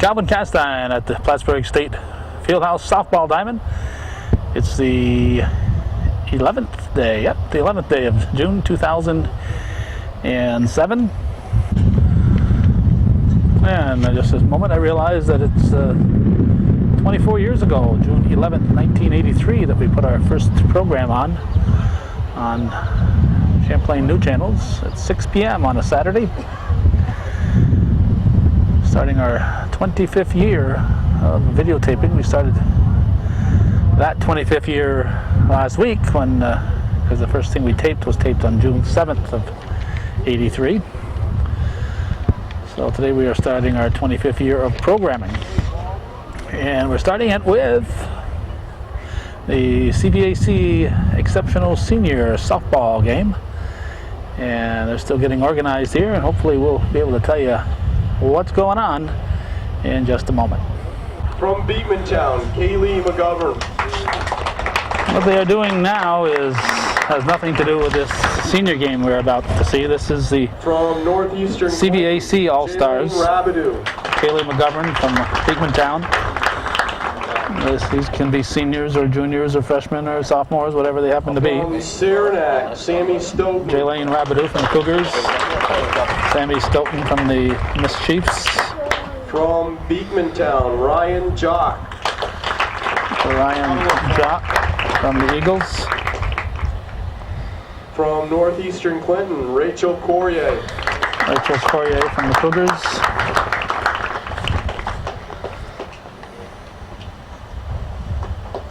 Calvin Castine at the Plattsburgh State Fieldhouse Softball Diamond. It's the 11th day, the 11th day of June 2007. And just this moment I realized that it's 24 years ago, June 11th, 1983, that we put our first program on Champlain New Channels at 6 p.m. on a Saturday. Starting our 25th year of videotaping. We started that 25th year last week when, because the first thing we taped was taped on June 7th of 83. So today we are starting our 25th year of programming. And we're starting it with the CVAC Exceptional Senior Softball game. And they're still getting organized here, and hopefully we'll be able to tell you what's going on in just a moment. From Beekmantown, Kaylee McGovern. What they are doing now has nothing to do with this senior game we're about to see. This is the From Northeastern CVAC All-Stars. Kaylee McGovern from Beekmantown. These can be seniors or juniors or freshmen or sophomores, whatever they happen to be. From Saranac, Sammy Stoughton. Jaylene Rabideau from the Cougars. Sammy Stoughton from the Mischiefs. From Beekmantown, Ryan Jock. Ryan Jock from the Eagles. From Northeastern Clinton, Rachel Courier. Rachel Courier from the Cougars.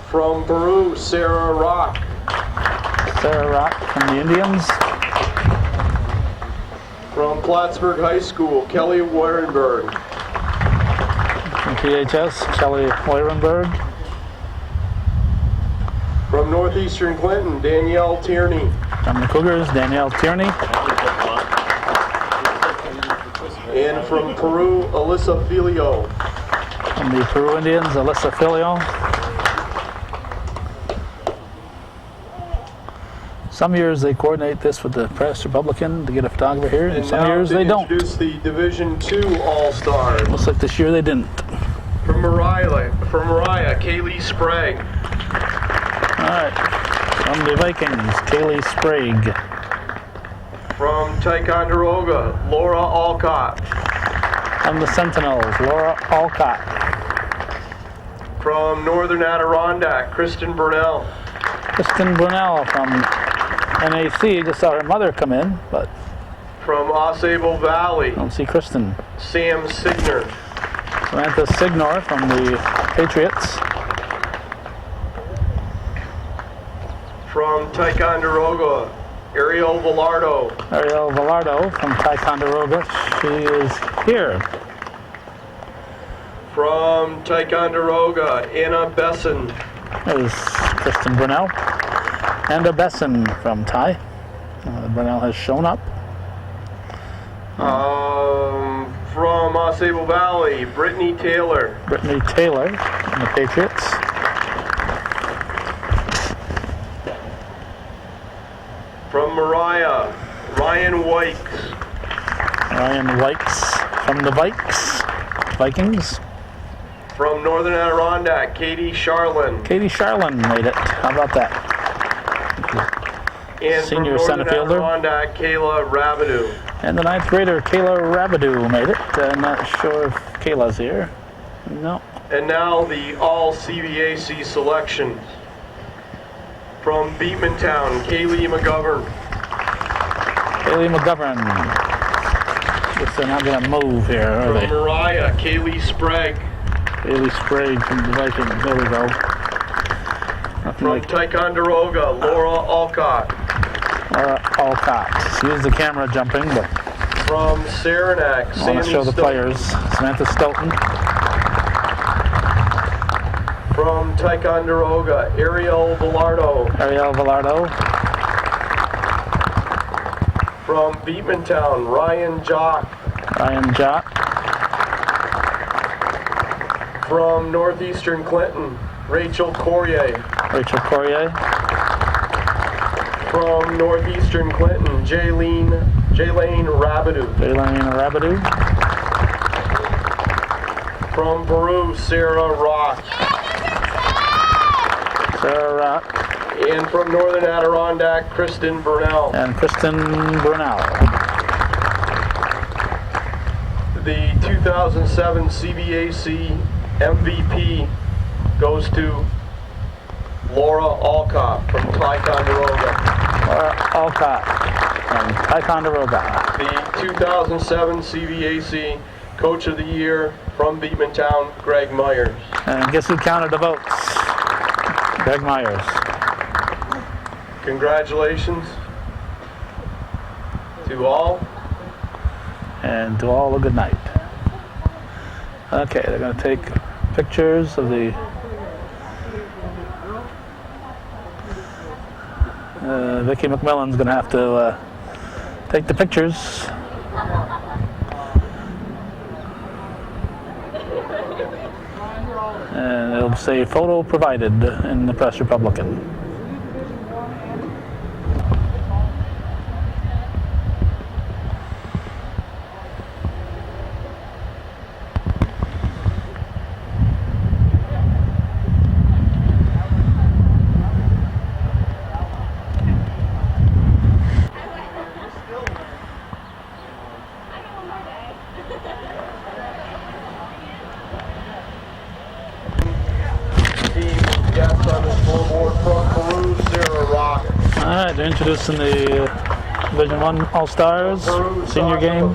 From Peru, Sarah Rock. Sarah Rock from the Indians. From Plattsburgh High School, Kelly Warenberg. From PHS, Kelly Warenberg. From Northeastern Clinton, Danielle Tierney. From the Cougars, Danielle Tierney. And from Peru, Alyssa Filio. From the Peru Indians, Alyssa Filio. Some years they coordinate this with the Press Republican to get a photographer here, and some years they don't. Introduce the Division II All-Stars. Looks like this year they didn't. From Mariah, Kaylee Sprague. Alright, from the Vikings, Kaylee Sprague. From Ticonderoga, Laura Alcott. From the Sentinels, Laura Alcott. From Northern Adirondack, Kristen Burnell. Kristen Brunel from NAC. Just saw her mother come in, but From Osable Valley, don't see Kristen. Sam Signer. Samantha Signor from the Patriots. From Ticonderoga, Ariel Villardo. Ariel Villardo from Ticonderoga. She is here. From Ticonderoga, Anna Besson. There's Kristen Brunel. And a Besson from Ty. Brunel has shown up. From Osable Valley, Brittany Taylor. Brittany Taylor from the Patriots. From Mariah, Ryan Wykes. Ryan Wykes from the Vikings. From Northern Adirondack, Katie Charlin. Katie Charlin made it. How about that? And Senior from center Northern fielder. Adirondack, Kayla Rabideau. And the 9th grader, Kayla Rabideau, made it. I'm not sure if Kayla's here. No. And now the all CVAC selection. From Beekmantown, Kaylee McGovern. Kaylee McGovern. Guess they're not going to move here, are From they? Mariah, Kaylee Sprague. Kaylee Sprague from the Vikings. There we go. Nothing From like Ticonderoga, Laura Alcott. Laura Alcott. Use the camera jumping, but From Saranac, I want Sammy to show the Stoughton. players. Samantha Stoughton. From Ticonderoga, Ariel Villardo. Ariel Villardo. From Beekmantown, Ryan Jock. Ryan Jock. From Northeastern Clinton, Rachel Courier. Rachel Courier. From Northeastern Clinton, Jaylene Rabideau. Jaylene Rabideau. From Peru, Sarah Rock. Sarah Rock. And from Northern Adirondack, Kristen Burnell. And Kristen Burnell. The 2007 CVAC MVP goes to Laura Alcott from Ticonderoga. Laura Alcott from Ticonderoga. The 2007 CVAC Coach of the Year from Beekmantown, Greg Myers. And guess who counted the votes? Greg Myers. Congratulations to all. And to all a good night. Okay, they're going to take pictures of the Vicki McMillan's going to have to take the pictures. And it'll say photo provided in the Press Republican. Guest on the scoreboard from Peru, Sarah Rock. Alright, they're introducing the Division 1 All-Stars senior game.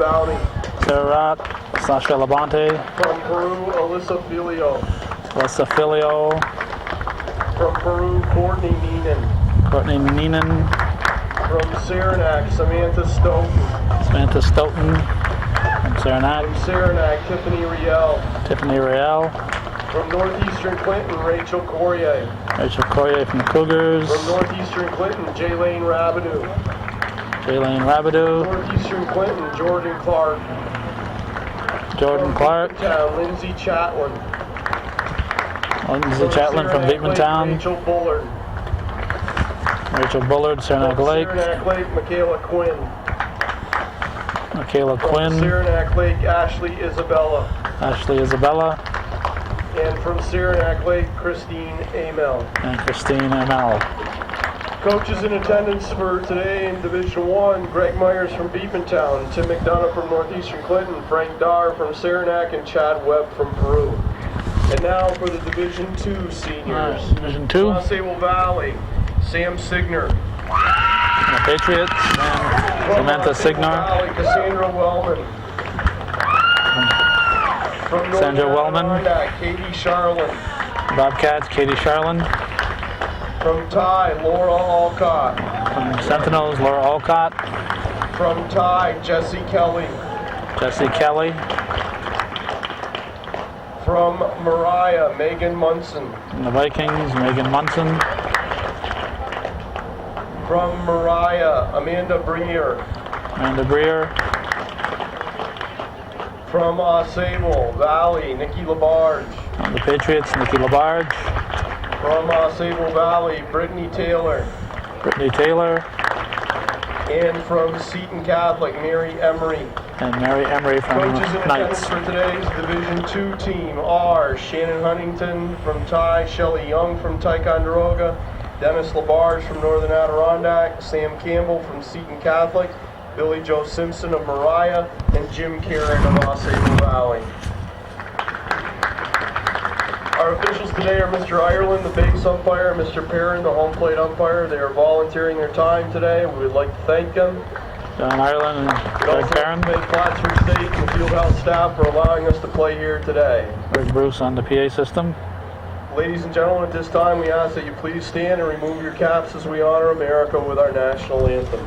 Sarah Rock, Sasha Labonte. From Peru, Alyssa Filio. Alyssa Filio. From Peru, Courtney Neenan. Courtney Neenan. From Saranac, Samantha Stoughton. Samantha Stoughton. From Saranac. From Saranac, Tiffany Riel. Tiffany Riel. From Northeastern Clinton, Rachel Courier. Rachel Courier from the Cougars. From Northeastern Clinton, Jaylane Rabideau. Jaylane Rabideau. Northeastern Clinton, Jordan Clark. Jordan Clark. Lindsay Chatlin. Lindsay Chatlin from Beekmantown. Rachel Bullard. Rachel Bullard, Saranac Lake. Saranac Lake, Michaela Quinn. Michaela From Quinn. Saranac Lake, Ashley Isabella. Ashley Isabella. And from Saranac Lake, Christine Amel. And Christine Amel. Coaches in attendance for today in Division 1, Greg Myers from Beekmantown, Tim McDonough from Northeastern Clinton, Frank Dar from Saranac, and Chad Webb from Peru. And now for the Division 2 seniors. Division 2. Sable Valley, Sam Signer. The Patriots and Samantha Signar. Valley, Cassandra Wellman. From Sandra Wellman. Katie Charlin. Bobcats, Katie Charlin. From Ty, Laura Alcott. From Sentinels, Laura Alcott. From Ty, Jesse Kelly. Jesse Kelly. From Mariah, Megan Munson. From the Vikings, Megan Munson. From Mariah, Amanda Breer. Amanda Breer. From Sable Valley, Nikki Labarge. From the Patriots, Nikki Labarge. From Sable Valley, Brittany Taylor. Brittany Taylor. And from Seton Catholic, Mary Emery. And Mary Emery from Coaches in attendance Knights. for today's Division 2 team are Shannon Huntington from Ty, Shelley Young from Ticonderoga, Dennis Labarge from Northern Adirondack, Sam Campbell from Seton Catholic, Billy Joe Simpson of Mariah, and Jim Carrick of Sable Valley. Our officials today are Mr. Ireland, the base umpire, and Mr. Perrin, the home plate umpire. They are volunteering their time today, and we would like to thank them. John Ireland and We'd Greg also Perrin. thank Plattsburgh State and the Fieldhouse staff for allowing us to play here today. Greg Bruce on the PA system. Ladies and gentlemen, at this time we ask that you please stand and remove your caps as we honor America with our national anthem.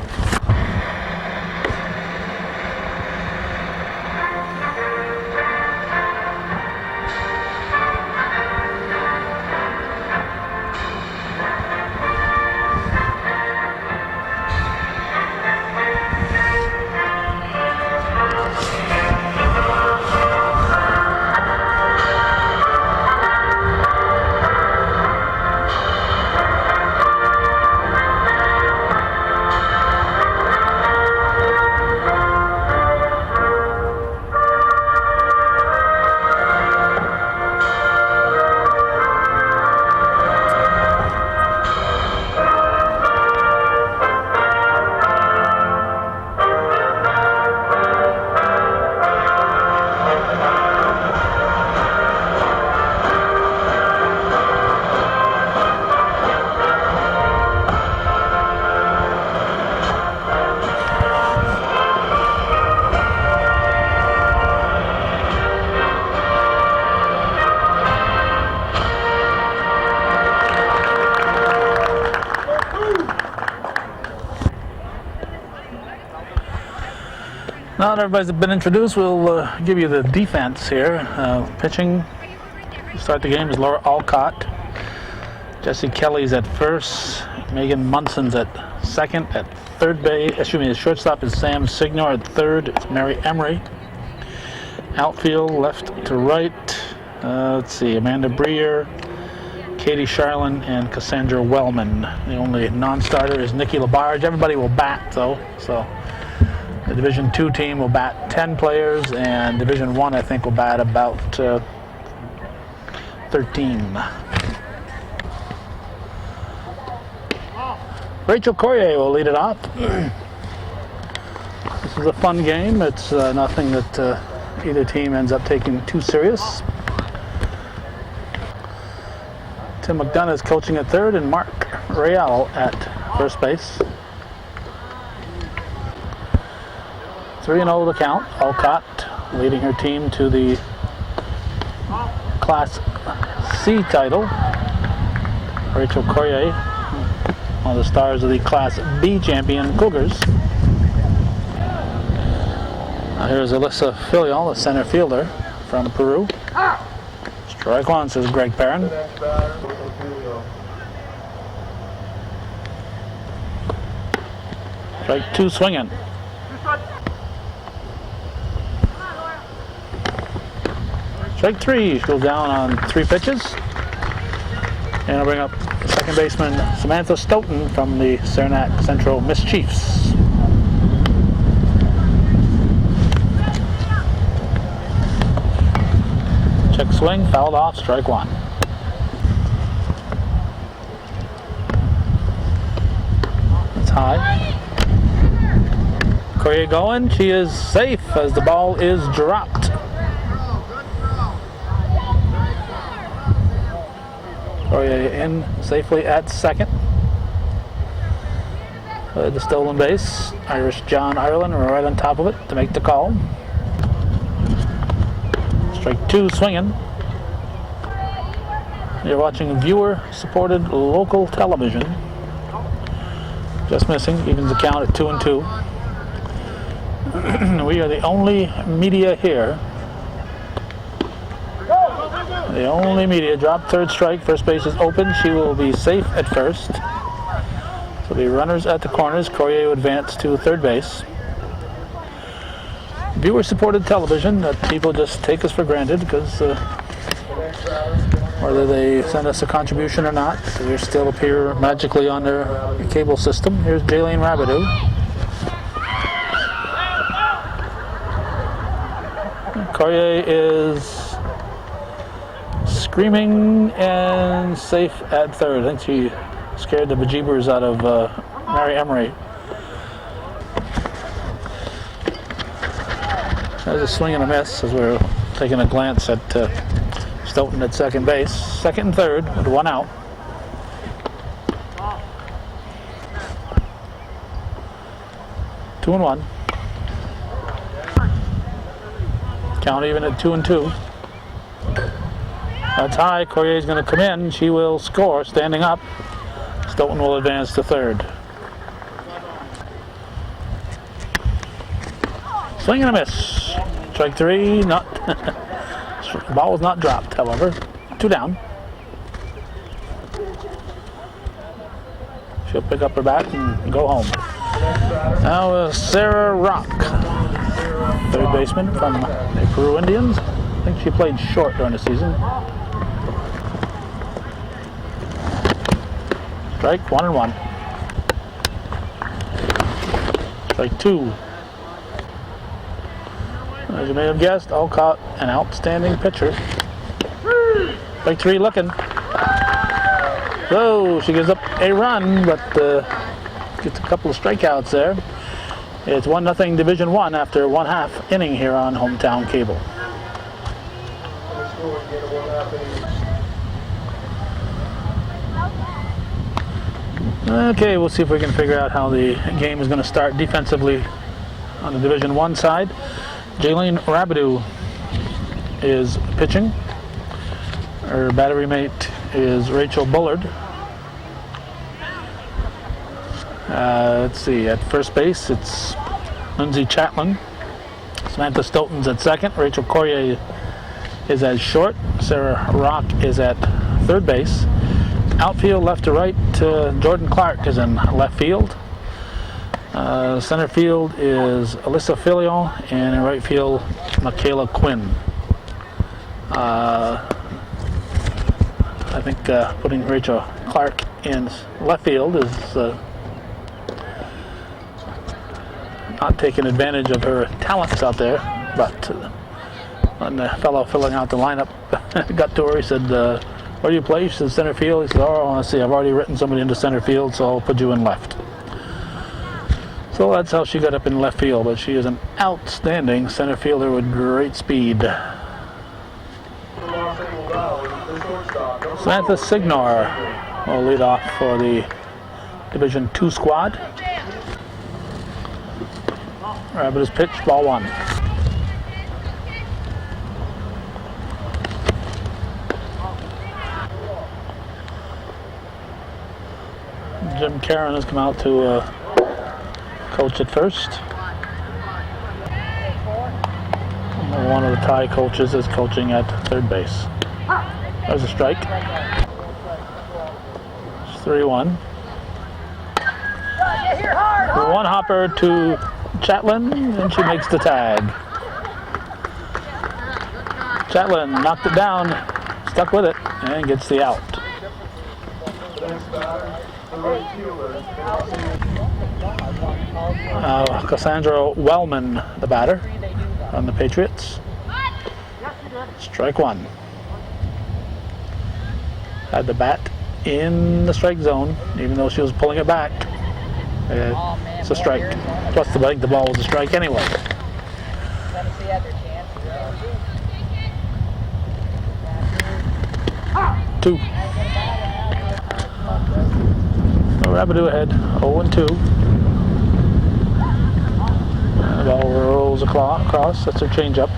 Now that everybody's been introduced, we'll give you the defense here. Pitching to start the game is Laura Alcott. Jesse Kelly's at first. Megan Munson's at second. At third base, the shortstop is Sam Signor. At third, it's Mary Emery. Outfield, left to right. Let's see, Amanda Breer, Katie Charlin, and Cassandra Wellman. The only non-starter is Nikki Labarge. Everybody will bat, though. So the Division II team will bat 10 players, and Division I, I think, will bat about 13. Rachel Corrier will lead it off. This is a fun game. It's nothing that either team ends up taking too serious. Tim McDonough is coaching at third, and Mark Real at first base. 3-0 the count. Alcott leading her team to the Class C title. Rachel Corrier, one of the stars of the Class B champion Cougars. Here's Alyssa Filial, the center fielder from Peru. Strike one, says Greg Perrin. Strike two, swinging. Strike three, she goes down on 3 pitches. And I'll bring up second baseman Samantha Stoughton from the Saranac Central Mischiefs. Check swing, fouled off, strike one. It's high. Corrier going, she is safe as the ball is dropped. Corrier in safely at second. The stolen base. Irish John Ireland right on top of it to make the call. Strike two, swinging. You're watching viewer-supported local television. Just missing, evens the count at 2-2. We are the only media here. The only media. Drop third strike. First base is open. She will be safe at first. So the runners at the corners. Corrier will advance to third base. Viewer-supported television that people just take us for granted because whether they send us a contribution or not, we still appear magically on their cable system. Here's Jaylene Rabideau. Corrier is screaming and safe at third. I think she scared the bejeebers out of Mary Emery. There's a swing and a miss as we're taking a glance at Stoughton at second base. Second and third with one out. Two and one. Count even at 2-2. That's high. Corrier is going to come in. She will score standing up. Stoughton will advance to third. Swing and a miss. Strike three. Not. The ball was not dropped, however. 2 down. She'll pick up her bat and go home. Now Sarah Rock, third baseman from the Peru Indians. I think she played short during the season. Strike 1-1. Strike two. As you may have guessed, Alcott, an outstanding pitcher. Strike three, looking. So she gives up a run, but gets a couple of strikeouts there. It's 1-0 Division I after 1/2 inning here on Hometown Cable. Okay, we'll see if we can figure out how the game is going to start defensively on the Division I side. Jaylene Rabideau is pitching. Her battery mate is Rachel Bullard. Let's see, at first base it's Lindsay Chatlin. Samantha Stoughton's at second. Rachel Corrier is at short. Sarah Rock is at third base. Outfield, left to right, Jordan Clark is in left field. Center field is Alyssa Filion, and in right field, Michaela Quinn. I think putting Rachel Clark in left field is not taking advantage of her talents out there, but when the fellow filling out the lineup got to her, he said, where do you play? She said, center field. He said, oh, let's see, I've already written somebody into center field, so I'll put you in left. So that's how she got up in left field, but she is an outstanding center fielder with great speed. Samantha Signor will lead off for the Division II squad. Rabbit is pitched, ball one. Jim Karen has come out to coach at first. One of the Thai coaches is coaching at third base. There's a strike. It's 3-1. One hopper to Champlain, and she makes the tag. Champlain knocked it down, stuck with it, and gets the out. Cassandra Wellman, the batter on the Patriots. Strike one. Had the bat in the strike zone, even though she was pulling it back. It's a strike. Plus, I think the ball was a strike anyway. Two. Rabideau ahead, 0-2. The ball rolls across. That's her changeup.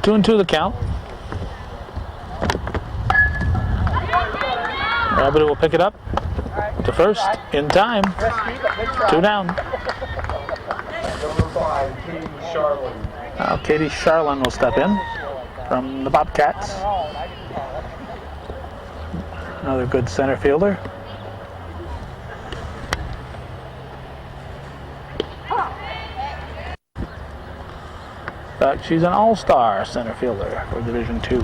Two and two the count. Rabideau will pick it up to first in time. Two down. Number 5, Katie Charlin. Now Katie Charlin will step in from the Bobcats. Another good center fielder. In fact, she's an all-star center fielder for Division II.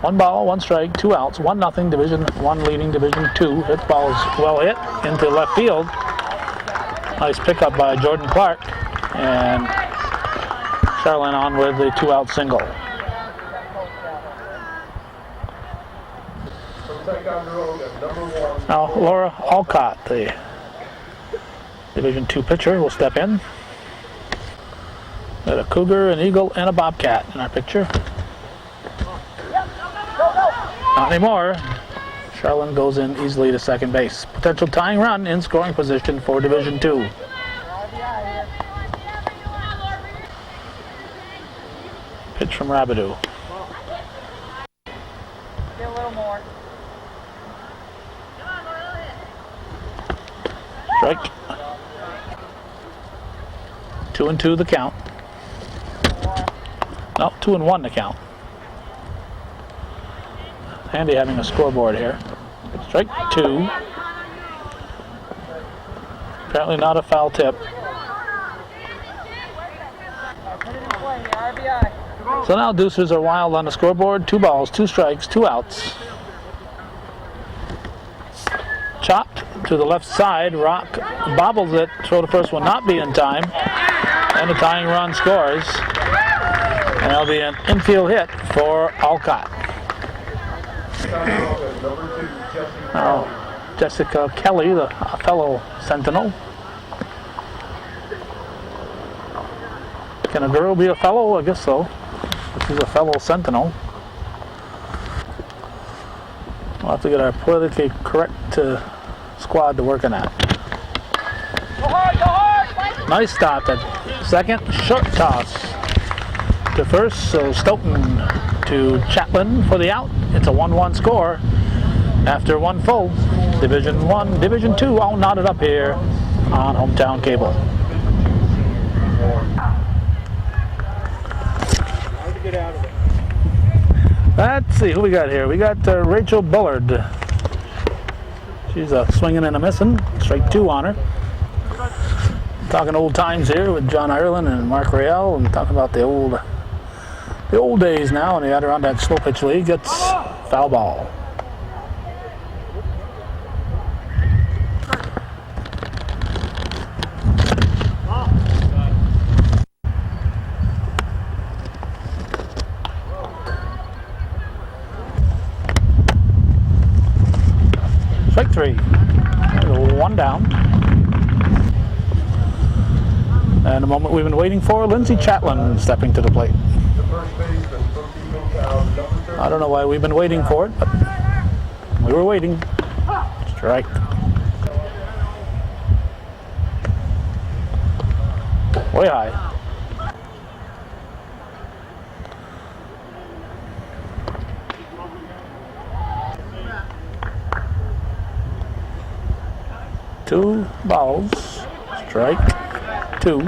One ball, one strike, 2 outs, 1-0. Division I leading Division II. Hit ball is well hit into left field. Nice pickup by Jordan Clark, and Charlene on with the 2-out single. Now Laura Alcott, the Division II pitcher, will step in. Got a cougar, an eagle, and a bobcat in our picture. Not anymore. Charlene goes in easily to second base. Potential tying run in scoring position for Division II. Pitch from Rabideau. Get a little more. Strike. 2-2 the count. No, 2-1 the count. Handy having a scoreboard here. Strike 2. Apparently not a foul tip. So now deuces are wild on the scoreboard. 2 balls, 2 strikes, 2 outs. Chopped to the left side. Rock bobbles it. Throw the first one not be in time. And the tying run scores. And that'll be an infield hit for Alcott. Now, Jessica Kelly, the fellow Sentinel. Can a girl be a fellow? I guess so. She's a fellow Sentinel. We'll have to get our politically correct squad to work on that. Nice stop at second. Short toss to first. So Stoughton to Champlain for the out. It's a 1-1 score after one full. Division 1, Division 2 all knotted up here on Hometown Cable. Hard to get out of it. Let's see who we got here. We got Rachel Bullard. She's a swinging and a missing. Strike 2 on her. Talking old times here with John Ireland and Mark Rael, and talking about the old days now in the Adirondack Slow Pitch League. It's foul ball. Strike 3. One down. And the moment we've been waiting for, Lindsay Champlain stepping to the plate. I don't know why we've been waiting for it, but we were waiting. Strike. Way high. Two balls. Strike 2.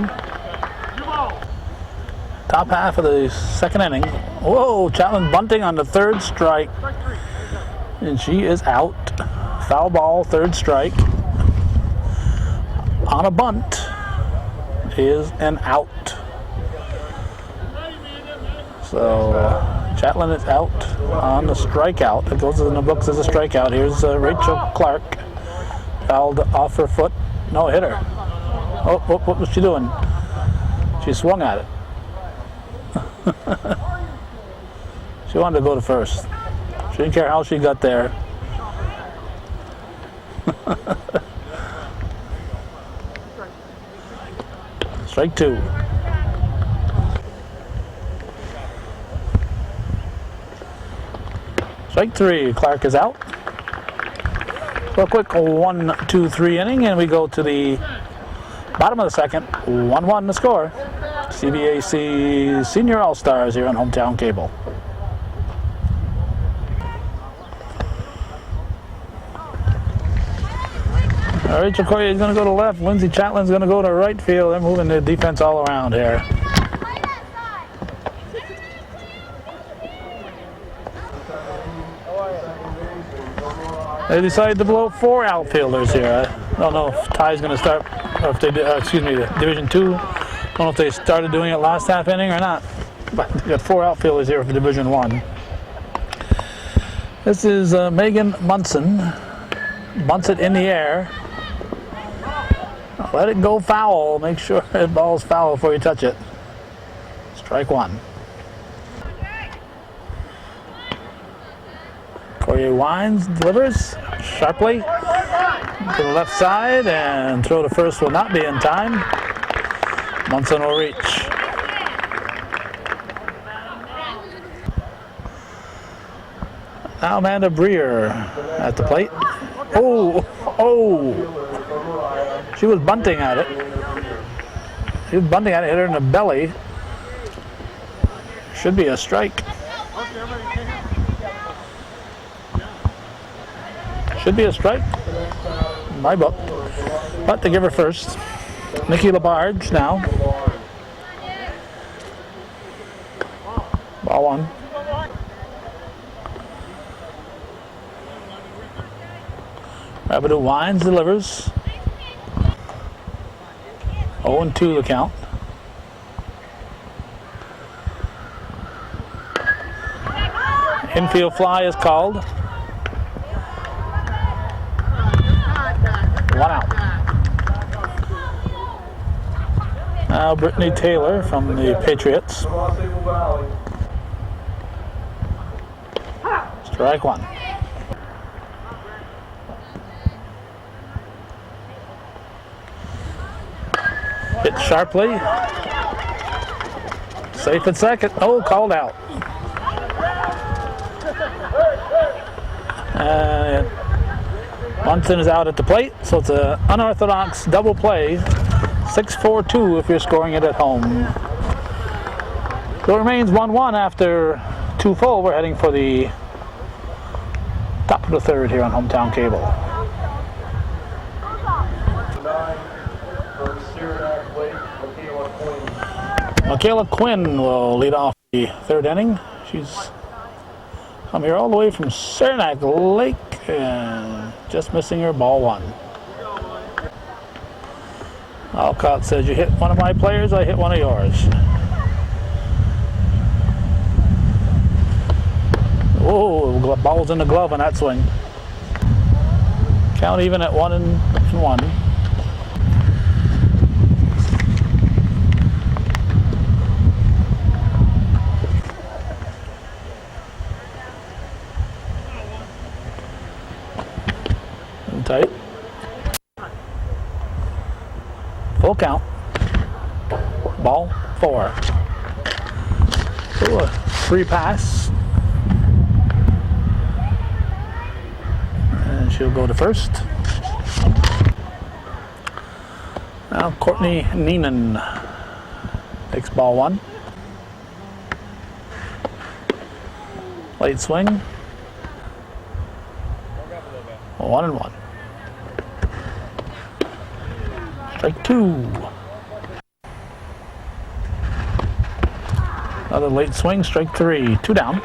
Top half of the second inning. Whoa, Champlain bunting on the 3rd strike. And she is out. Foul ball, 3rd strike. On a bunt is an out. So Champlain is out on the strikeout. It goes in the books as a strikeout. Here's Rachel Clark. Fouled off her foot. No, hit her. Oh, what was she doing? She swung at it. She wanted to go to first. She didn't care how she got there. Strike 2. Strike 3. Clark is out. So a quick 1-2-3 inning, and we go to the bottom of the second. 1-1 the score. CVAC Senior All-Stars here on Hometown Cable. Rachel Corey is going to go to left. Lindsay Chatlin's going to go to right field. They're moving the defense all around here. They decided to blow 4 outfielders here. I don't know if Ty's going to start, or if they did, excuse me, Division 2. I don't know if they started doing it last half inning or not. But they got 4 outfielders here for Division 1. This is Megan Munson. Bunts it in the air. Let it go foul. Make sure the ball's foul before you touch it. Strike 1. Corey winds, delivers sharply to the left side, and throw to first will not be in time. Munson will reach. Now Amanda Breer at the plate. Oh! She was bunting at it. Hit her in the belly. Should be a strike. Should be a strike. My book. But to give her first. Nikki Labarge now. Ball 1. Rabideau winds, delivers. 0-2 the count. Infield fly is called. 1 out. Now Brittany Taylor from the Patriots. Strike 1. Hit sharply. Safe at second. Oh, called out. And Munson is out at the plate, so it's an unorthodox double play. 6-4-2 if you're scoring it at home. So it remains 1-1 after 2 full. We're heading for the Top of the third here on Hometown Cable. 9 from Saranac Lake, Michaela Quinn. Michaela Quinn will lead off the third inning. She's come here all the way from Saranac Lake and just missing her ball one. Alcott says, you hit one of my players, I hit one of yours. Oh, ball's in the glove on that swing. Count even at 1-1. Tight. Full count. Ball 4. Ooh, a free pass. And she'll go to first. Now Courtney Neenan takes ball 1. Late swing. 1-1. Strike 2. Another late swing, strike 3. 2 down.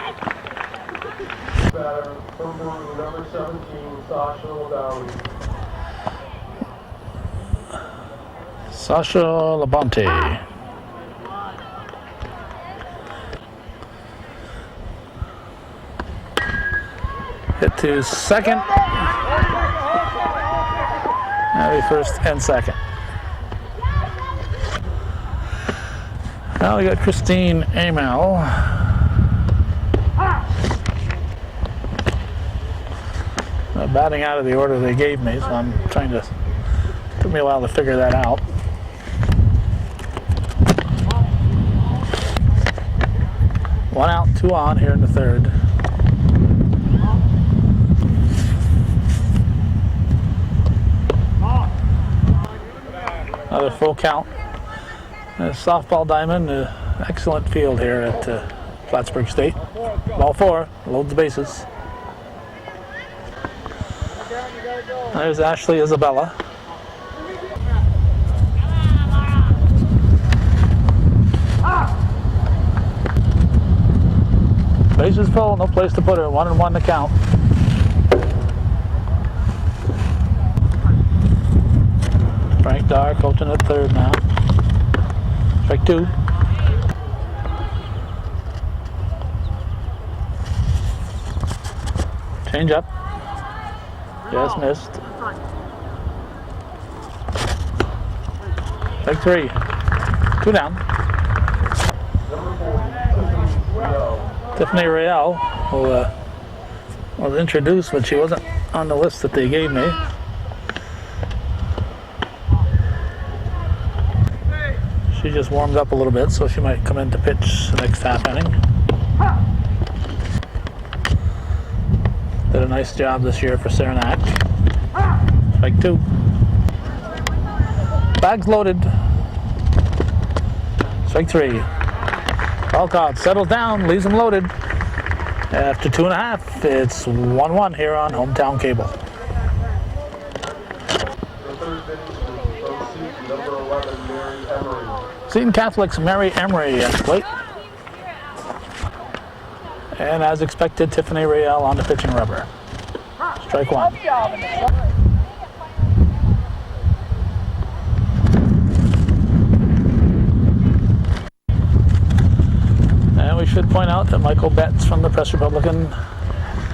Batter from Peru, number 17, Sasha Labounty. Sasha Labonte. Hit to second. Maybe first and second. Now we got Christine Amel. Batting out of the order they gave me, so I'm trying to. Took me a while to figure that out. One out, 2 on here in the third. Another full count. A softball diamond, excellent field here at Plattsburgh State. Ball 4, loads the bases. There's Ashley Isabella. Bases full, no place to put her. 1-1 to count. Frank Dar coaching at third now. Strike 2. Change up. Just missed. Strike 3. 2 down. Tiffany Real was introduced, but she wasn't on the list that they gave me. She just warmed up a little bit, so she might come in to pitch the next half inning. Did a nice job this year for Saranac. Strike 2. Bags loaded. Strike 3. Alcott settles down, leaves him loaded. After 2.5, it's 1-1 here on Hometown Cable. Seton Catholic's Mary Emery at the plate. And as expected, Tiffany Real on the pitching rubber. Strike 1. And we should point out that Michael Betts from the Press Republican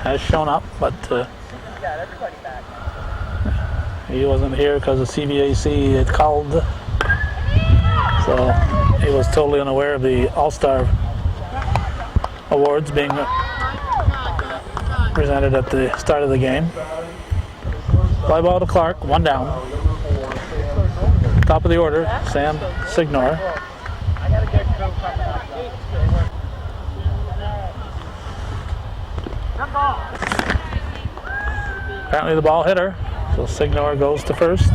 has shown up, but he wasn't here because the CVAC had called. So he was totally unaware of the All-Star Awards being presented at the start of the game. Fly ball to Clark, 1 down. Top of the order, Sam Signor. Apparently the ball hit her, so Signor goes to first.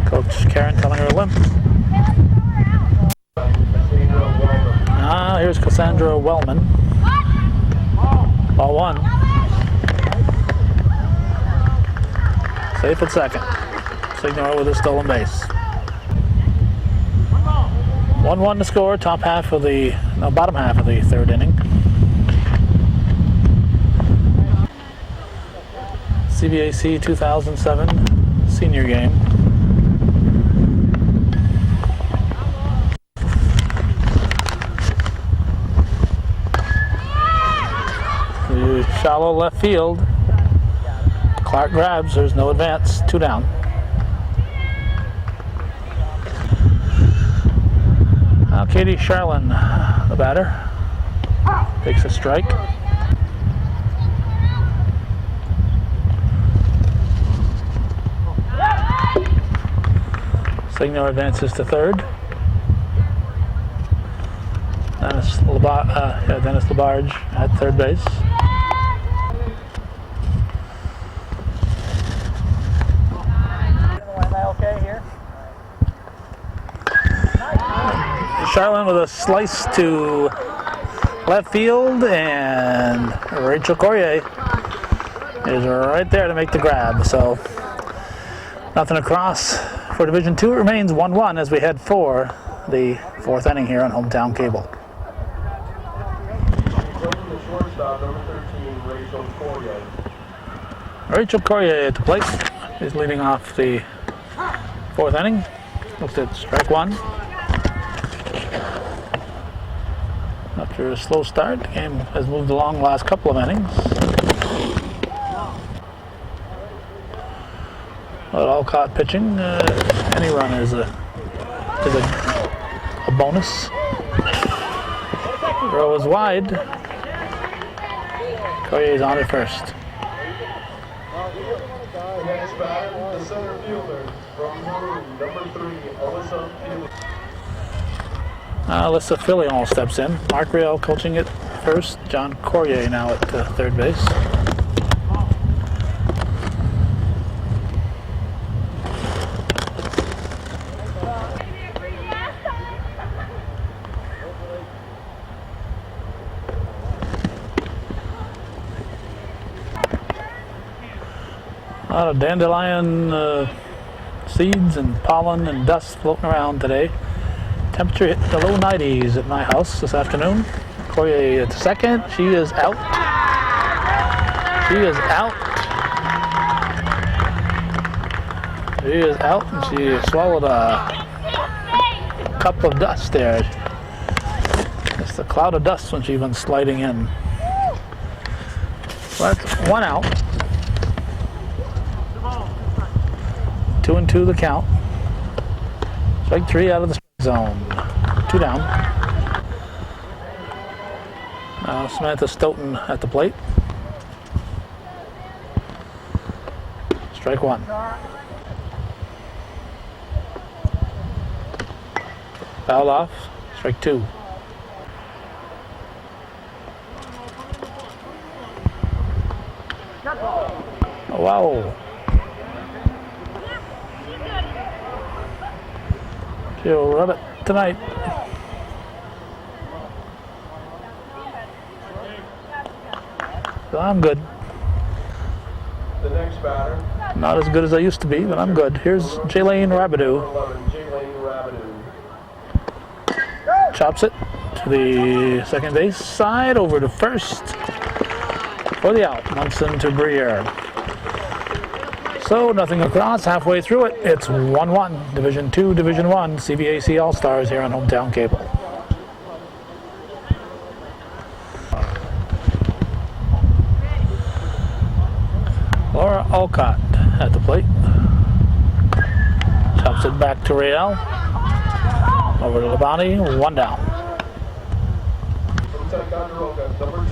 Coach Karen telling her to limp. Here's Cassandra Wellman. Ball 1. safe at second. Signor with a stolen base. 1-1 to score, bottom half of the third inning. CVAC 2007 senior game. Shallow left field. Clark grabs, there's no advance, 2 down. Now Katie Charlin, the batter, takes a strike. Signor advances to third. Dennis Labarge at third base. Charlin with a slice to left field, and Rachel Corrier is right there to make the grab. So nothing across for Division II. It remains 1-1 as we head for the 4th inning here on Hometown Cable. The shortstop, number 13, Rachel Corrier. Rachel Corrier at the plate is leading off the 4th inning. Looks at strike 1. After a slow start, the game has moved along the last couple of innings. But Alcott pitching, any run is a bonus. Throw is wide. Corrier's on at first. Next batter, the center fielder from Maroon, number 3, Alyssa Filion. Alyssa Filion steps in. Mark Riel coaching at first. John Corrier now at third base. A lot of dandelion seeds and pollen and dust floating around today. Temperature hit the low 90s at my house this afternoon. Corrier at second. She is out. She is out. She is out, and she swallowed a cup of dust there. It's the cloud of dust when she went sliding in. So that's 1 out. 2-2 the count. Strike 3 out of the zone. 2 down. Now Samantha Stoughton at the plate. Strike 1. Foul off. Strike 2. Oh, wow. She'll rub it tonight. So I'm good. The next batter, Not as good as I used to be, but I'm good. Here's Jaylene Rabideau. 11, Jaylene Rabideau. Chops it to the second base side, over to first for the out. Munson to Briere. So nothing across, halfway through it. It's 1-1. Division II, Division I, CVAC All-Stars here on Hometown Cable. Laura Alcott at the plate. Chops it back to Real. Over to Labani, 1 down. From Ticonderoga, number 2,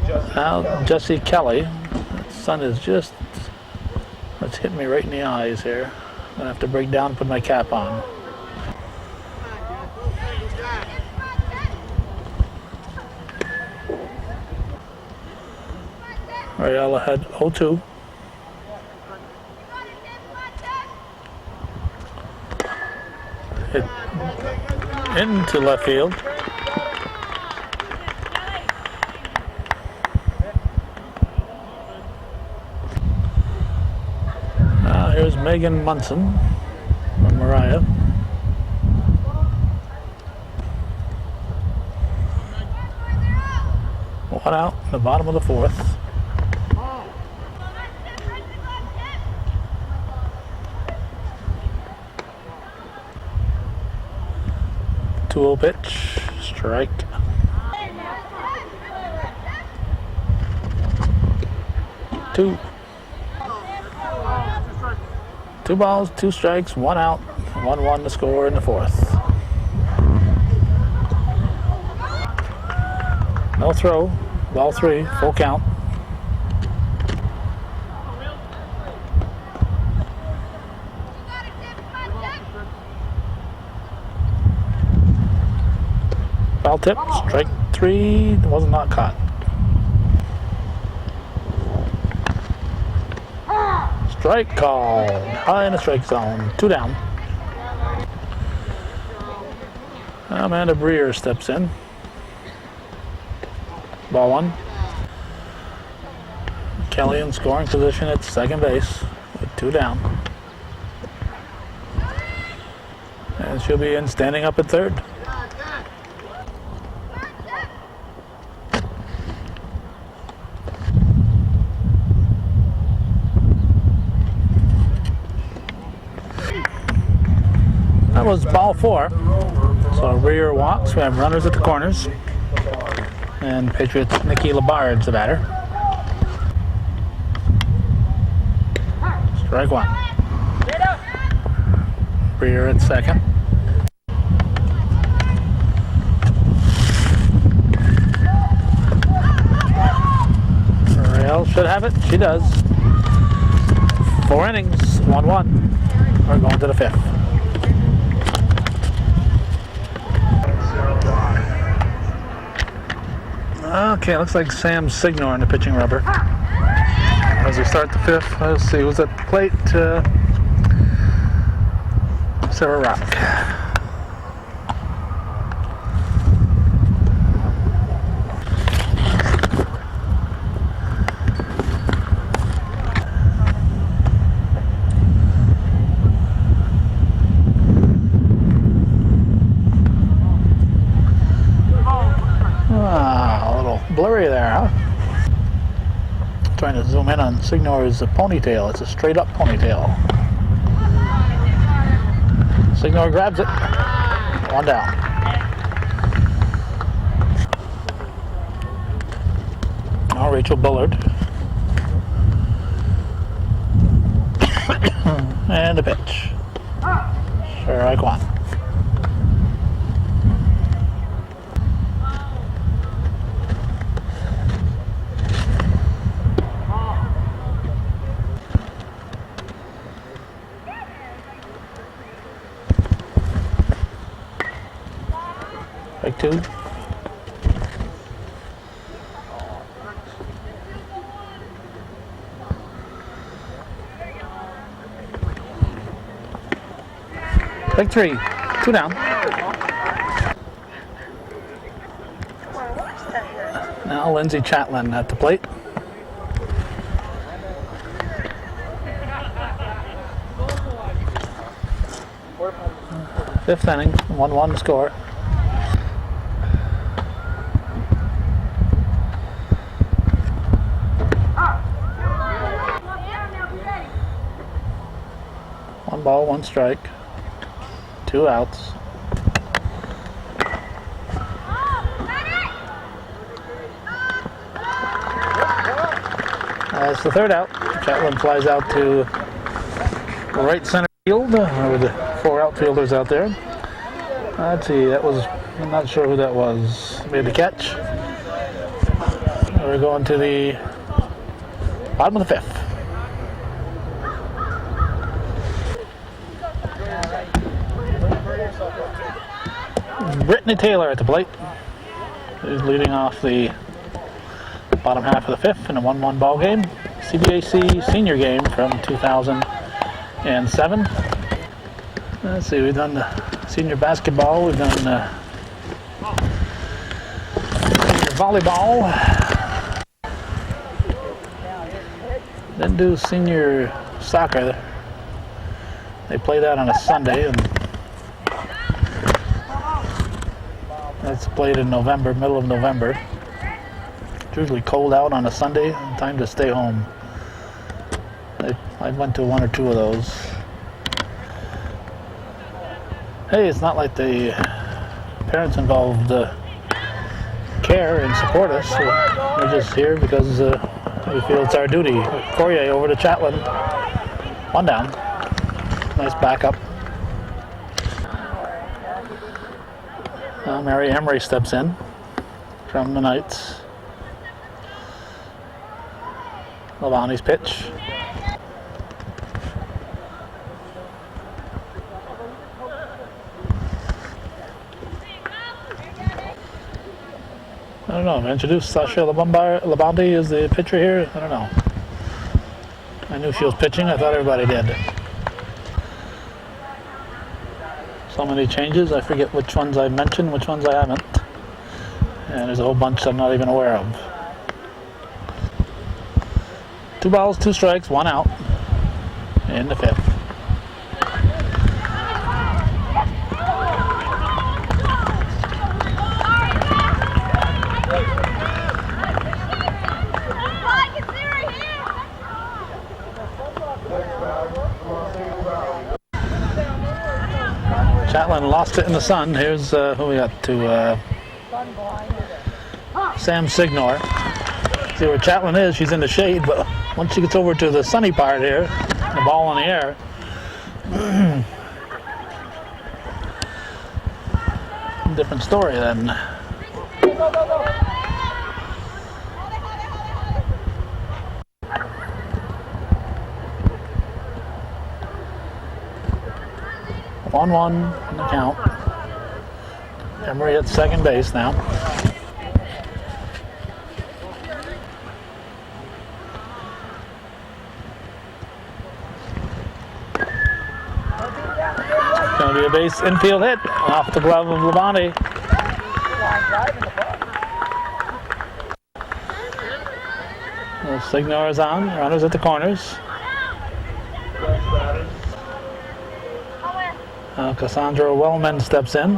Jessie Now Kelly. Jessie Kelly. That sun is just, it's hitting me right in the eyes here. I'm gonna have to break down and put my cap on. Real ahead 0-2. Hit into left field. Here's Megan Munson from Mariah. One out in the bottom of the fourth. 2-0 pitch, strike. Two. 2 balls, 2 strikes, 1 out, 1-1 to score in the fourth. No throw, ball 3, full count. Foul tip, strike 3, was not caught. Strike called, high in the strike zone, 2 down. Amanda Breer steps in. Ball 1. Kelly in scoring position at second base with 2 down. And she'll be in standing up at third. That was ball 4. So rear walks. We have runners at the corners. And Patriots Nikki Labarge the batter. Strike 1. Rear at second. Rail should have it. She does. 4 innings. 1-1. We're going to the 5th. Okay, looks like Sam Signor in the pitching rubber. As we start the 5th, let's see who's at the plate. Sarah Rock. Blurry there, huh? Trying to zoom in on Signor's ponytail. It's a straight up ponytail. Signor grabs it. 1 down. Now Rachel Bullard. And a pitch. Strike 1. Strike 2. Strike 3. 2 down. Now Lindsay Chatlin at the plate. Fifth inning, 1-1 to score. One ball, 1 strike. 2 outs. That's the 3rd out. Chatlin flies out to right center field with the 4 outfielders out there. Let's see, that was, I'm not sure who that was. Made the catch. We're going to the bottom of the 5th. Brittany Taylor at the plate. She's leading off the bottom half of the 5th in a 1-1 ball game. CVAC senior game from 2007. Let's see, we've done the senior basketball, we've done senior volleyball. Didn't do senior soccer. They play that on a Sunday, and that's played in November, middle of November. It's usually cold out on a Sunday, and time to stay home. I went to one or two of those. Hey, it's not like the parents involved care and support us. We're just here because we feel it's our duty. Fourier over to Champlain. One down. Nice backup. Now Mary Emery steps in from the Knights. Lavani's pitch. I don't know. Introduced Sasha Labandi as the pitcher here. I don't know. I knew she was pitching. I thought everybody did. So many changes. I forget which ones I mentioned, which ones I haven't. And there's a whole bunch I'm not even aware of. 2 balls, 2 strikes, 1 out in the 5th. Champlain lost it in the sun. Here's who we got to Sam Signor. See where Champlain is, she's in the shade, but once she gets over to the sunny part here, the ball in the air, different story then. One in the count. Emery at second base now. Going to be a base infield hit off the glove of Labonte. The Signor is on. Runners at the corners. Cassandra Wellman steps in.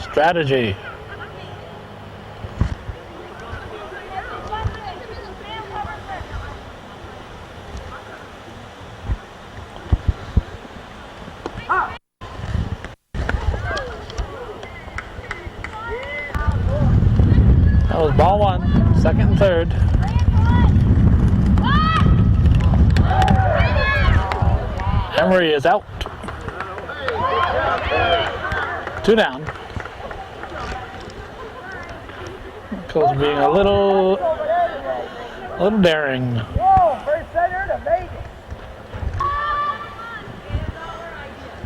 Strategy. That was ball 1, second and third. Emery is out. 2 down. Coach being a little daring.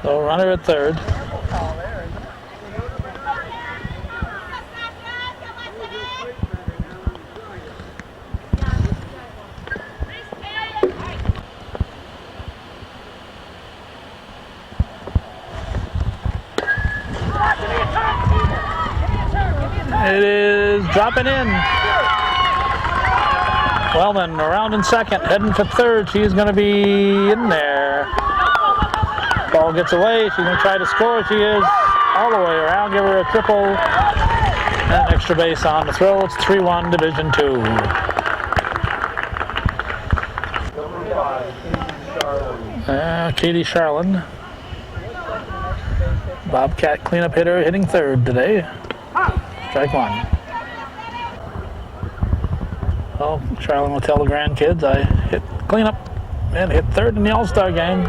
So runner at third. It is dropping in. Wellman around in second, heading for third. She's going to be in there. Ball gets away. She's going to try to score. She is all the way around. Give her a triple and an extra base on the throw. It's 3-1 Division 2. Katie Charlin. Bobcat cleanup hitter hitting third today. Strike 1. Well, Charlin will tell the grandkids I hit cleanup and hit third in the All-Star game.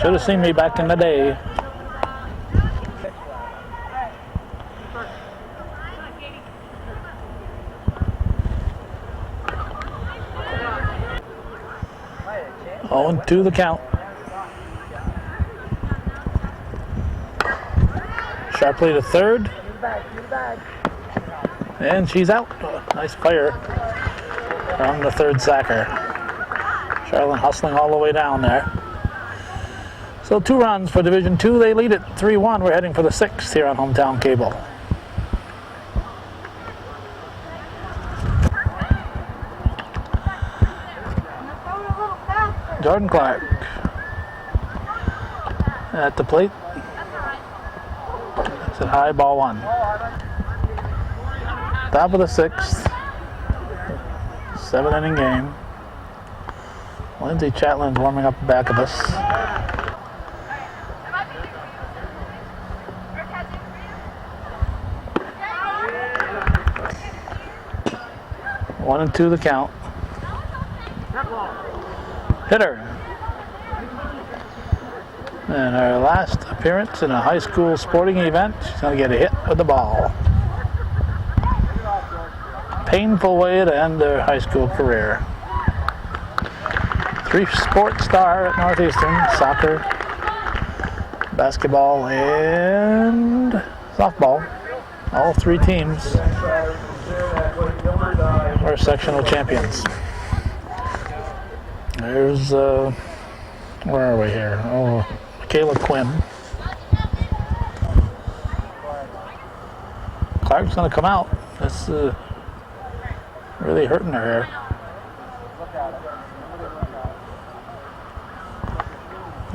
Should have seen me back in the day. Oh, and 2 the count. Sharply to third. And she's out. Nice fire from the third sacker. Charlin hustling all the way down there. So 2 runs for Division 2. They lead it 3-1. We're heading for the 6th here on Hometown Cable. Jordan Clark at the plate. It's at high, ball one. Top of the sixth. 7-inning game. Lindsay Chatlin's warming up back of us. One and two the count. Hitter. And our last appearance in a high school sporting event, she's going to get a hit with the ball. Painful way to end their high school career. Three-sport star at Northeastern: soccer, basketball, and softball. All three teams are sectional champions. There's, where are we here? Oh, Michaela Quinn. Clark's going to come out. That's really hurting her hair.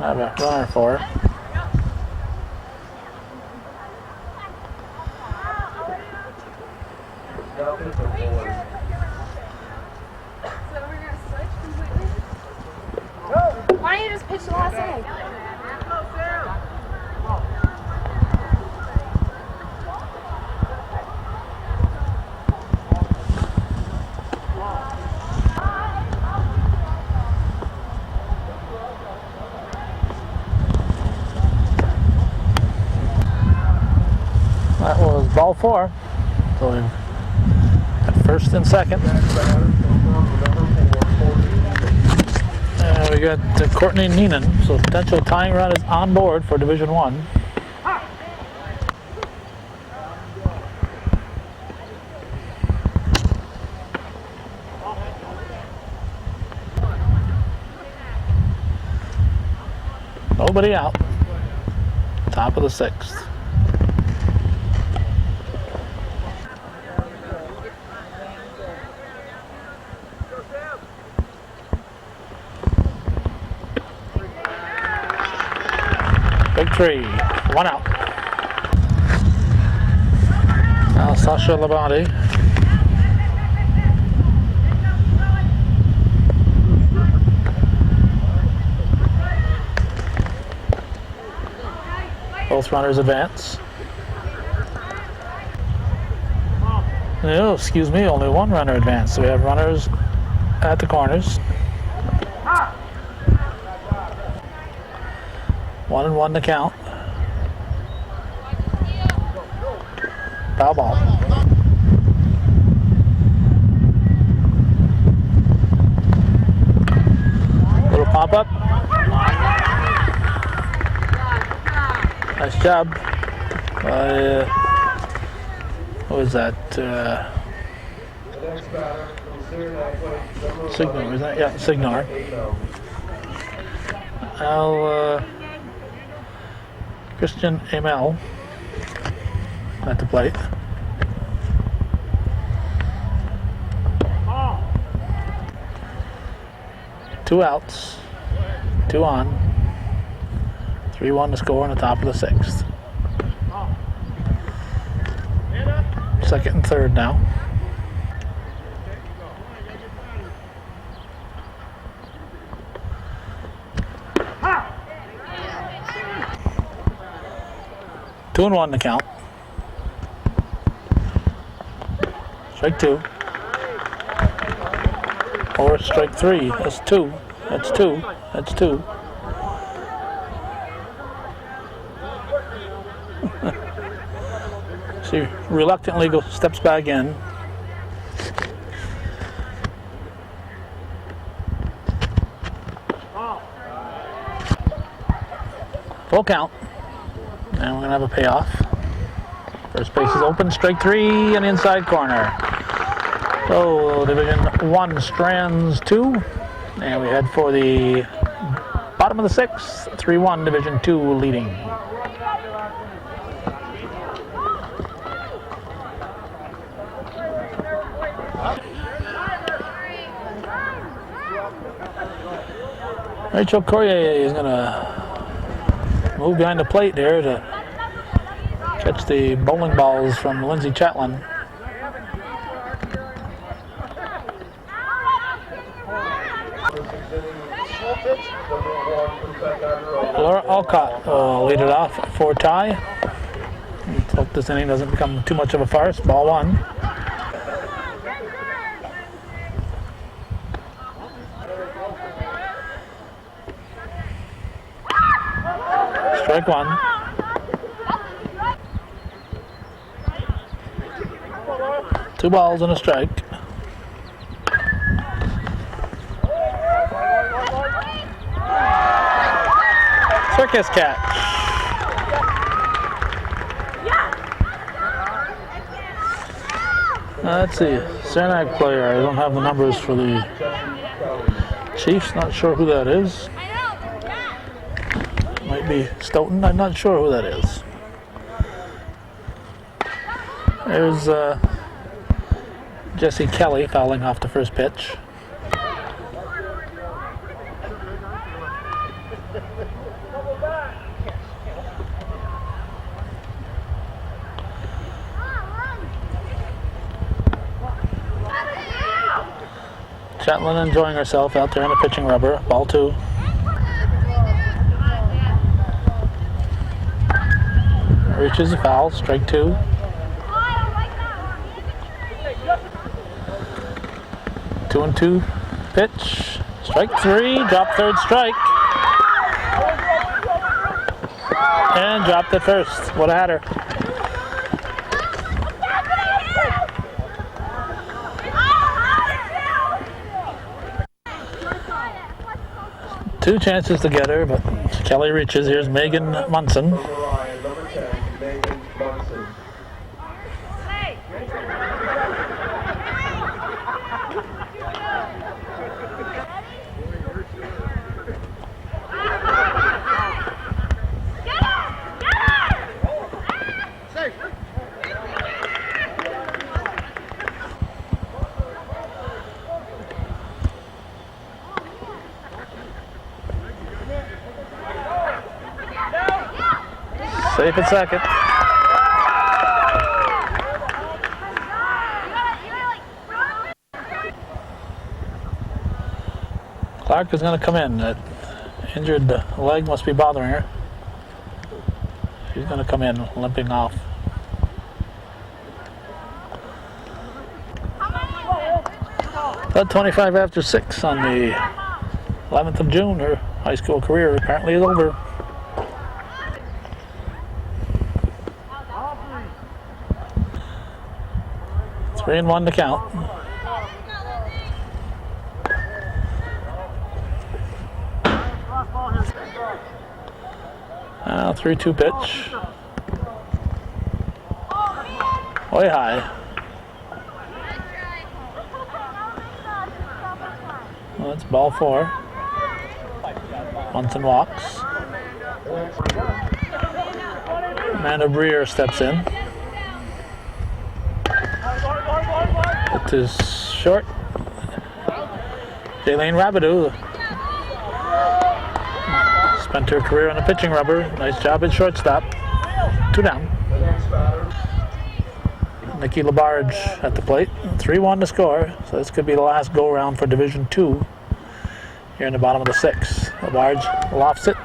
I have a runner for her. Why don't you just pitch the last inning? That was ball four. So we've got first and second. We got Courtney Neenan, so potential tying run is on board for Division I. Nobody out. Top of the sixth. Big three, one out. Now Sasha Labonte. Both runners advance. Oh, excuse me, only one runner advance. So we have runners at the corners. 1-1 to count. Foul ball. Little pop up. Nice job. What was that? Signor, is that? Yeah, Signor. Now, Christian Amel at the plate. Two outs, two on, 3-1 to score on the top of the sixth. Second and third now. Two and one to count. Strike two. Or strike three. That's two. That's two. That's two. She reluctantly steps back in. Full count. And we're going to have a payoff. First base is open, strike three on the inside corner. So Division I strands two. And we head for the bottom of the sixth. 3-1 Division II leading. Rachel Courier is going to move behind the plate there to catch the bowling balls from Lindsay Chatlin. Laura Alcott will lead it off for tie. Let's hope this inning doesn't become too much of a farce. Ball one. Strike one. Two balls and a strike. Circus catch. Let's see. Saranac player. I don't have the numbers for the Chiefs. Not sure who that is. Might be Stoughton. I'm not sure who that is. There's Jesse Kelly fouling off the first pitch. Chatlin enjoying herself out there in the pitching rubber. Ball two. Reaches the foul. Strike two. Two and two pitch. Strike three. Drop third strike. And dropped it first. What a hatter. Two chances to get her, but Kelly reaches. Here's Megan Munson. Number 10, Megan Munson. Safe at second. Clark is going to come in. That injured leg must be bothering her. She's going to come in limping off. About 25 after 6 on the 11th of June. Her high school career apparently is over. Three and one to count. Now 3-2 pitch. Way high. Well, that's ball four. Munson walks. Amanda Breer steps in. It is short. Jaylene Rabideau spent her career on the pitching rubber. Nice job at shortstop. Two down. Nikki Labarge at the plate. 3-1 to score. So this could be the last go around for Division II here in the bottom of the sixth. Labarge lofts it.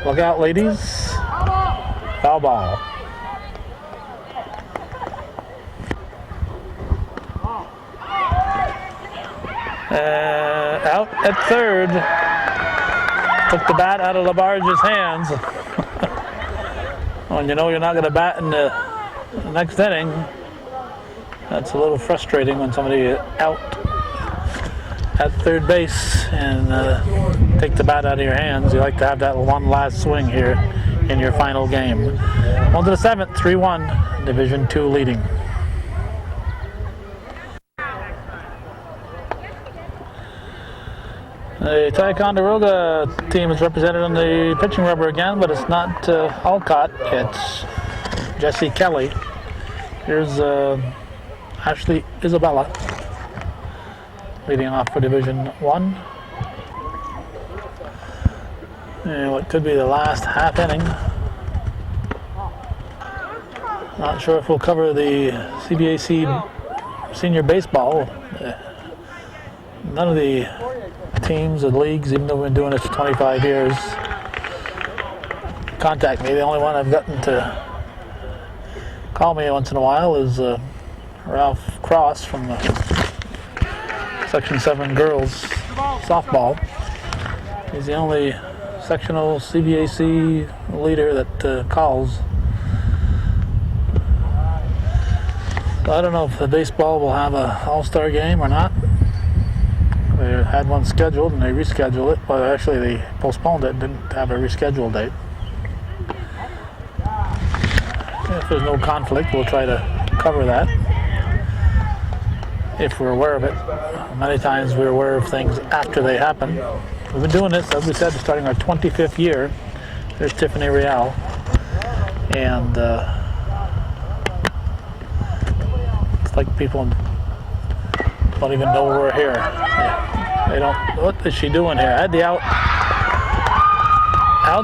Look out, ladies. Foul ball. Out at third. Took the bat out of Labarge's hands. When you know you're not going to bat in the next inning, that's a little frustrating when somebody is out at third base and take the bat out of your hands. You like to have that one last swing here in your final game. On to the seventh, 3-1, Division II leading. The Ticonderoga team is represented on the pitching rubber again, but it's not Alcott, it's Jesse Kelly. Here's Ashley Isabella leading off for Division I. And what could be the last half inning. Not sure if we'll cover the CVAC senior baseball. None of the teams or leagues, even though we've been doing this for 25 years, contact me. The only one I've gotten to call me once in a while is Ralph Cross from the Section 7 girls softball. He's the only sectional CVAC leader that calls. So I don't know if the baseball will have a all-star game or not. They had one scheduled and they rescheduled it, but actually they postponed it, didn't have a rescheduled date. If there's no conflict, we'll try to cover that if we're aware of it. Many times we're aware of things after they happen. We've been doing this, as we said, starting our 25th year. There's Tiffany Real. And it's like people don't even know we're here. They don't, what is she doing here? I had the out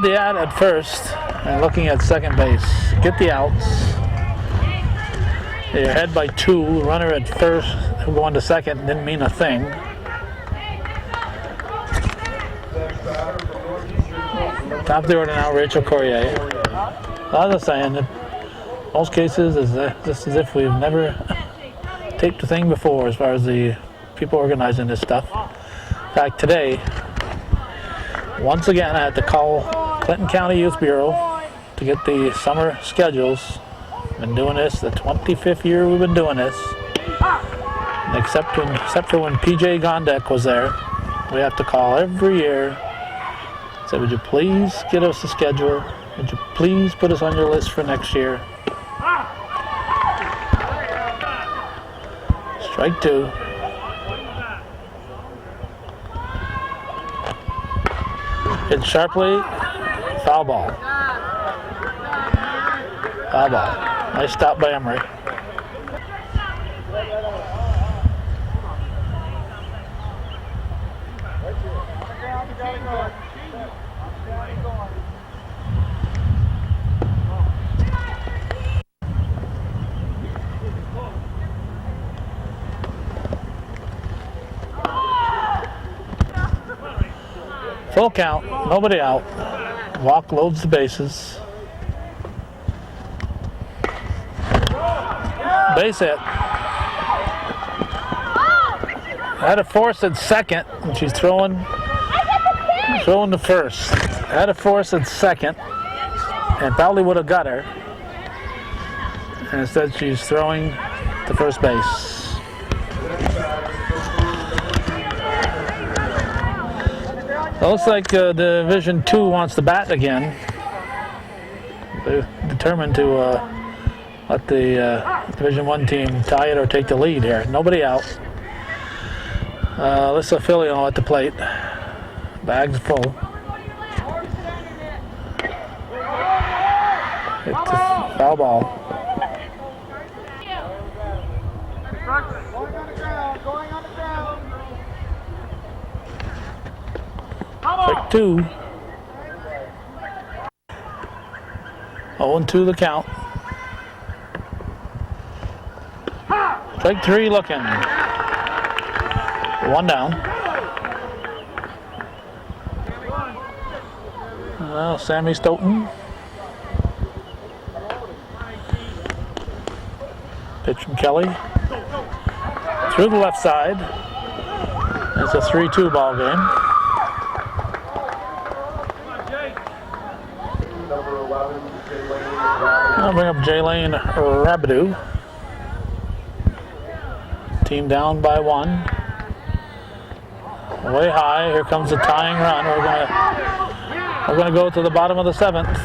the ad at first and looking at second base. Get the outs. You're ahead by 2, runner at first, going to second, didn't mean a thing. Top of the order now, Rachel Corrier. As I was saying, in most cases, it's just as if we've never taped a thing before as far as the people organizing this stuff. In fact, today, once again, I had to call Clinton County Youth Bureau to get the summer schedules. Been doing this, the 25th year we've been doing this. And except for when PJ Gondek was there, we have to call every year. Say, would you please get us a schedule? Would you please put us on your list for next year? Strike 2. Hit sharply, foul ball. Foul ball. Nice stop by Emery. Full count, nobody out. Walk loads the bases. Base hit. Had to force at second, and she's throwing to first. Had to force at second, and probably would have got her. And instead, she's throwing to first base. It looks like Division 2 wants to bat again. They're determined to let the Division 1 team tie it or take the lead here. Nobody out. Alyssa Filio at the plate. Bags full. It's a foul ball. Strike 2. 0-2 the count. Strike 3 looking. 1 down. Sammy Stoughton. Pitch from Kelly. Through the left side. It's a 3-2 ball game. I'll bring up Jaylane Rabidou. Team down by 1. Way high. Here comes the tying run. We're gonna go to the bottom of the 7th.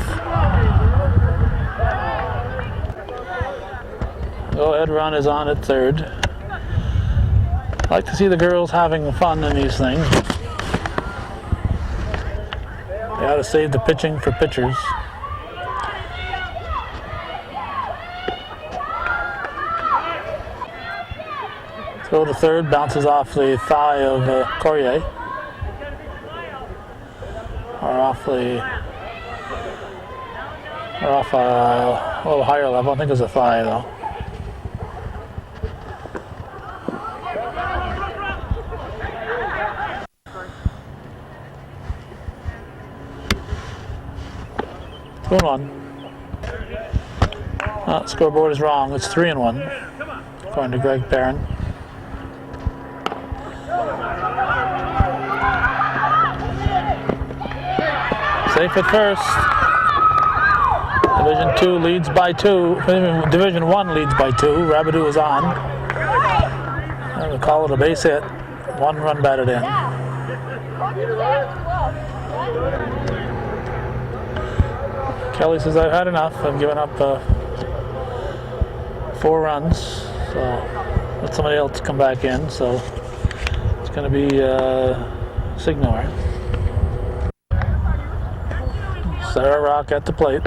Go-ahead run is on at 3rd. I like to see the girls having fun in these things. They ought to save the pitching for pitchers. Throw to 3rd, bounces off the thigh of Corrier. Or off Hopefully we're off a little higher level. I think it was a thigh though. Two and one. Scoreboard is wrong. It's 3-1, according to Greg Barron. Safe at first. Division 2 leads by 2. Division 1 leads by 2. Rabideau is on. I'm going to call it a base hit. 1 run batted in. Kelly says, I've had enough. I've given up 4 runs. So let somebody else come back in. So it's going to be Signor. Sarah Rock at the plate.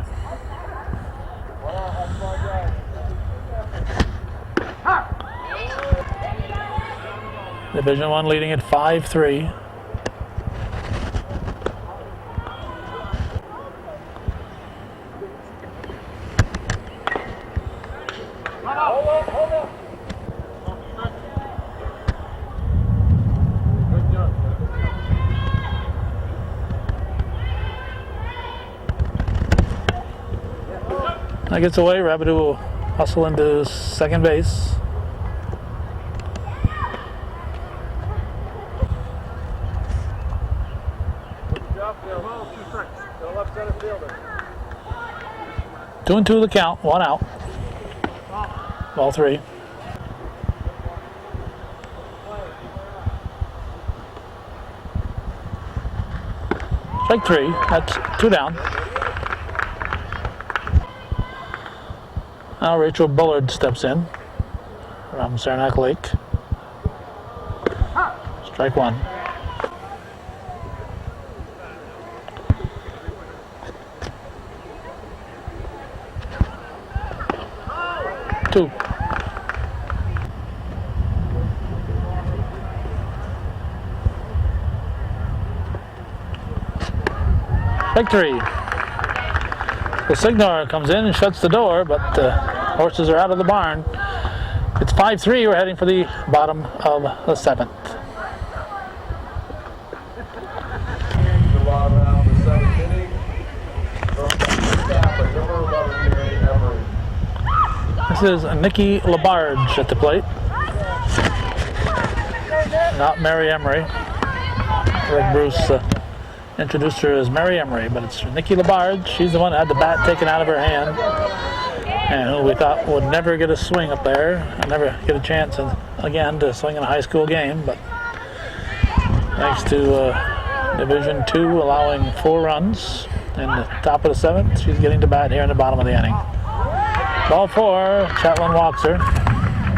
Division 1 leading at 5-3. That gets away. Rabideau will hustle into second base. Two and two the count. 1 out. Ball 3. Strike 3. That's 2 down. Now Rachel Bullard steps in from Saranac Lake. Strike 1. Two. Strike 3. The Signor comes in and shuts the door, but the horses are out of the barn. It's 5-3. We're heading for the bottom of the 7th. The bottom half of the 7th inning. Number 11, Mary Emery. This is Nikki Labarge at the plate. Not Mary Emery. Rick Bruce introduced her as Mary Emery, but it's Nikki Labarge. She's the one that had the bat taken out of her hand, and who we thought would never get a swing up there, and never get a chance again to swing in a high school game. But thanks to Division 2 allowing 4 runs in the top of the 7th, she's getting to bat here in the bottom of the inning. Ball 4, Champlain walks her.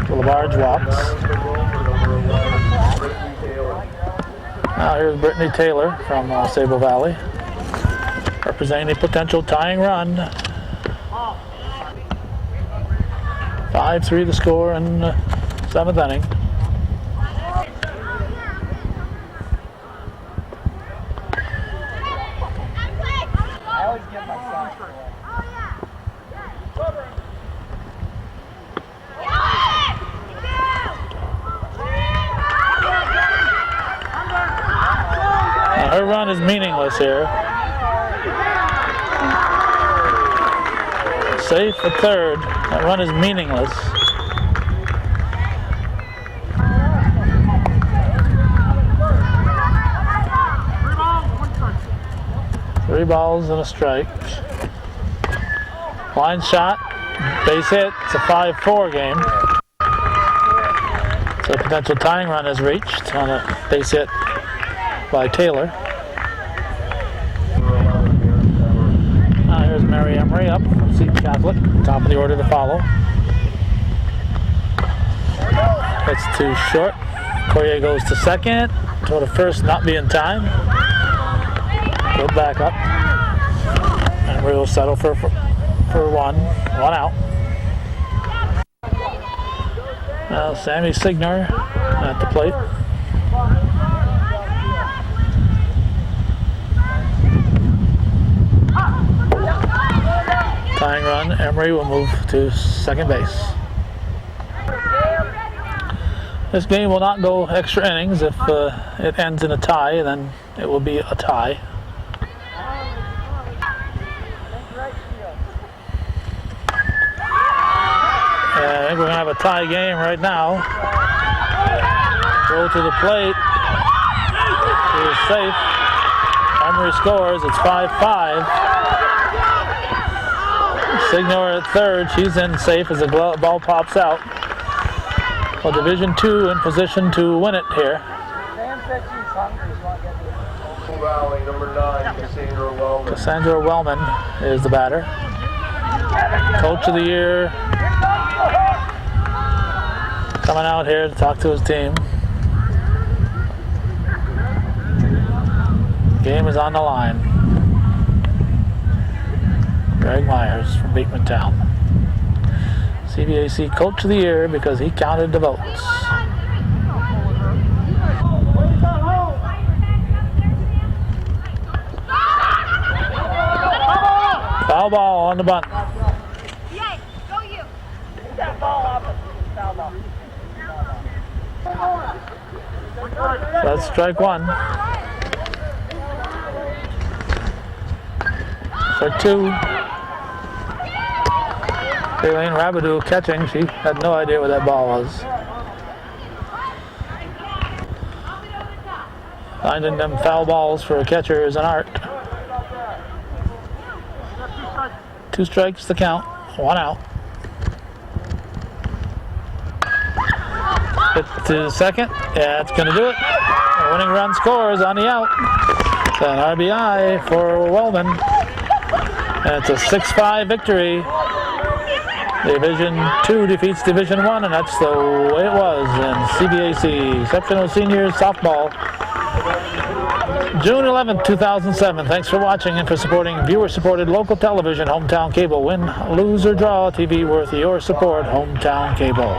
Labarge walks. Now here's Brittany Taylor from Sable Valley, representing a potential tying run. 5-3 the score in the 7th inning. Her run is meaningless here. Safe at third. That run is meaningless. Three balls and a strike. Line shot, base hit. It's a 5-4 game. So a potential tying run is reached on a base hit by Taylor. Here's Mary Emery up from Seton Catholic, top of the order to follow. That's too short. Corrier goes to second. To first, not be in time. Go back up, and we'll settle for 1 out. Now Sammy Signor at the plate. Tying run, Emery will move to second base. This game will not go extra innings. If it ends in a tie, then it will be a tie. And I think we're going to have a tie game right now. Go to the plate. He is safe. Emery scores. It's 5-5. Signor at third. She's in safe as the ball pops out. Well, Division II in position to win it here. Valley, number 9, Cassandra Wellman. Cassandra Wellman is the batter. Coach of the year coming out here to talk to his team. Game is on the line. Greg Myers from Beekmantown. CVAC Coach of the Year because he counted the votes. Foul ball on the bunt. Yay, go you. That's strike one. Strike two. Elaine Rabidou catching. She had no idea where that ball was. Finding them foul balls for a catcher is an art. 2 strikes to count. 1 out. Hit to second. Yeah, it's going to do it. The winning run scores on the out. An RBI for Wellman. And it's a 6-5 victory. Division II defeats Division I, and that's the way it was in CVAC Exceptional Seniors Softball. June 11th, 2007. Thanks for watching and for supporting viewer-supported local television, Hometown Cable. Win, lose, or draw, TV worth your support, Hometown Cable.